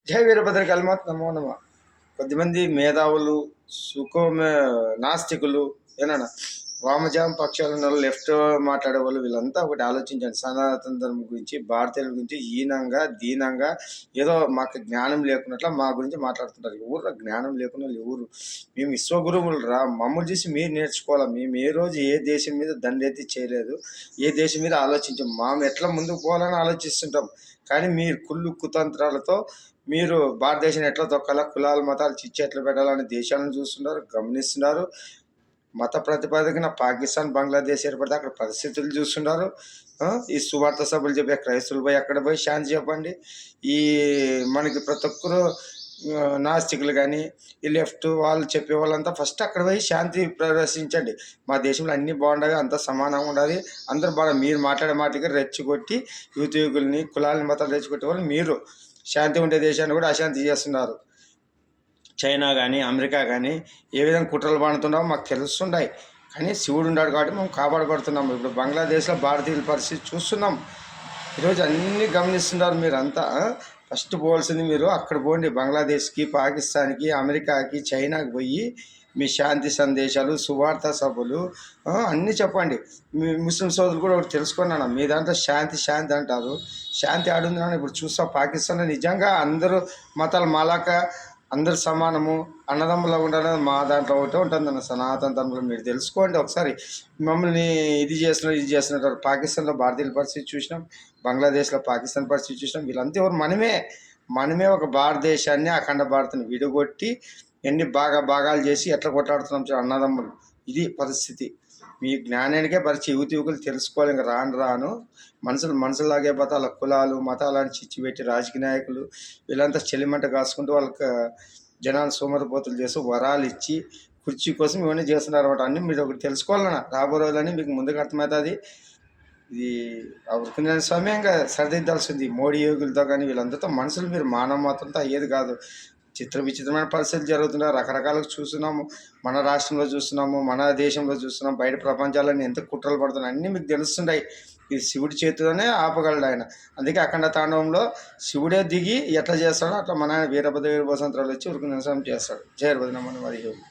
జై వీరభద్ర కల్మత్ నమో నమ. కొద్దిమంది మేధావులు, సుఖోమే నాస్తికులు, ఏనా వామజాం పక్షాలు ఉన్న లెఫ్ట్ మాట్లాడే వాళ్ళు వీళ్ళంతా ఒకటి ఆలోచించండి. సనాతన ధర్మం గురించి, భారతీయుల గురించి హీనంగా, దీనంగా ఏదో మాకు జ్ఞానం లేకున్నట్ల మా గురించి మాట్లాడుతుంటారు. ఎవరు జ్ఞానం లేకుండా ఎవరు? మేము విశ్వగురువులు రా, మమ్మల్ని చూసి మీరు నేర్చుకోవాలా. మేము ఏ రోజు ఏ దేశం మీద దండెత్తి చేయలేదు, ఏ దేశం మీద ఆలోచించాం. మేము ఎట్లా ముందుకు పోవాలని ఆలోచిస్తుంటాం. కానీ మీరు కుళ్ళు కుతంత్రాలతో మీరు భారతదేశాన్ని ఎట్లా తొక్కాలా, కులాలు మతాలు చిచ్చు ఎట్లా పెట్టాలని దేశాలను చూస్తున్నారు, గమనిస్తున్నారు. మత ప్రతిపాదకన పాకిస్తాన్ బంగ్లాదేశ్ ఏర్పడితే అక్కడ పరిస్థితులు చూస్తున్నారు. ఈ సువార్త సభలు చెప్పే క్రైస్తవులు పోయి అక్కడ పోయి శాంతి చెప్పండి. ఈ మనకి ప్రతి ఒక్కరు నాస్తికులు కానీ ఈ లెఫ్ట్ వాళ్ళు చెప్పే వాళ్ళంతా ఫస్ట్ అక్కడ పోయి శాంతి ప్రదర్శించండి. మా దేశంలో అన్నీ బాగుండగా అంతా సమానంగా ఉండాలి, అందరూ బాగా మీరు మాట్లాడే మాటకి రెచ్చగొట్టి యువకుల్ని కులాలని మతాలు రెచ్చగొట్టే వాళ్ళు మీరు. శాంతి ఉండే దేశాన్ని కూడా అశాంతి చేస్తున్నారు. చైనా కానీ అమెరికా కానీ ఏ విధంగా కుట్రలు పడుతున్నామో మాకు తెలుస్తున్నాయి. కానీ శివుడు ఉన్నాడు కాబట్టి మేము కాపాడబడుతున్నాము. ఇప్పుడు బంగ్లాదేశ్లో భారతీయుల పరిస్థితి చూస్తున్నాం. ఈరోజు అన్నీ గమనిస్తున్నారు. మీరంతా ఫస్ట్ పోవాల్సింది మీరు అక్కడ పోండి, బంగ్లాదేశ్కి, పాకిస్తాన్కి, అమెరికాకి, చైనాకి పోయి మీ శాంతి సందేశాలు, సువార్త సభలు అన్నీ చెప్పండి. మీ ముస్లిం సోదరులు కూడా ఒకటి తెలుసుకున్నాను. మీ దాంట్లో శాంతి శాంతి అంటారు, శాంతి ఆడుందని ఇప్పుడు చూస్తాం. పాకిస్తాన్లో నిజంగా అందరూ మతాలు మాలాక అందరు సమానము, అన్నదమ్ములా ఉండాలని మా దాంట్లో ఒకటే ఉంటుందన్న సనాతన ధర్మంలో. మీరు తెలుసుకోండి ఒకసారి. మమ్మల్ని ఇది చేస్తున్నారు. పాకిస్తాన్లో భారతీయుల పరిస్థితి చూసినాం, బంగ్లాదేశ్లో పాకిస్తాన్ పరిస్థితి చూసినాం. వీళ్ళంతా ఎవరు? మనమే ఒక భారతదేశాన్ని, అఖండ భారతాన్ని విడగొట్టి ఎన్ని భాగాలు చేసి ఎట్లా కొట్లాడుతున్నాం అన్నదమ్ములు. ఇది పరిస్థితి. మీ జ్ఞానానికే పరిచయం యువకులు తెలుసుకోవాలి. ఇంకా రాను మనుషులాగే బతాల కులాలు మతాలని చిచ్చిపెట్టి రాజకీయ నాయకులు వీళ్ళంతా చెలిమంట కాసుకుంటూ వాళ్ళకి జనాలు సోమరిపోతులు చేస్తూ వరాలు ఇచ్చి కుర్చీ కోసం ఇవన్నీ చేస్తున్నారు అనమాట. అన్నీ మీరు ఒకటి తెలుసుకోవాలన్నా రాబో రోజులని మీకు ముందుకు అర్థమవుతుంది. ఇది వృత్తిజ్ఞాన సమయంగా సరిదిద్దాల్సింది మోడీ యోగులతో కానీ వీళ్ళందరితో. మనుషులు మీరు మానవ మాత్రంతో అయ్యేది కాదు. విచిత్రమైన పరిస్థితులు జరుగుతున్నాయి. రకరకాలుగా చూస్తున్నాము. మన రాష్ట్రంలో చూస్తున్నాము, మన దేశంలో చూస్తున్నాం, బయట ప్రపంచాలన్నీ ఎంత కుట్రలు పడుతున్నాయి అన్నీ మీకు తెలుస్తున్నాయి. ఇది శివుడి చేతిలోనే ఆపగలడు ఆయన. అందుకే అఖండ తాండవంలో శివుడే దిగి ఎట్లా చేస్తాడో అట్లా మన ఆయన వీరభద్ర వసంతరాలు వచ్చి ఉరికి నిరసనం చేస్తాడు. జయ వీరభద్ర నమో నమః.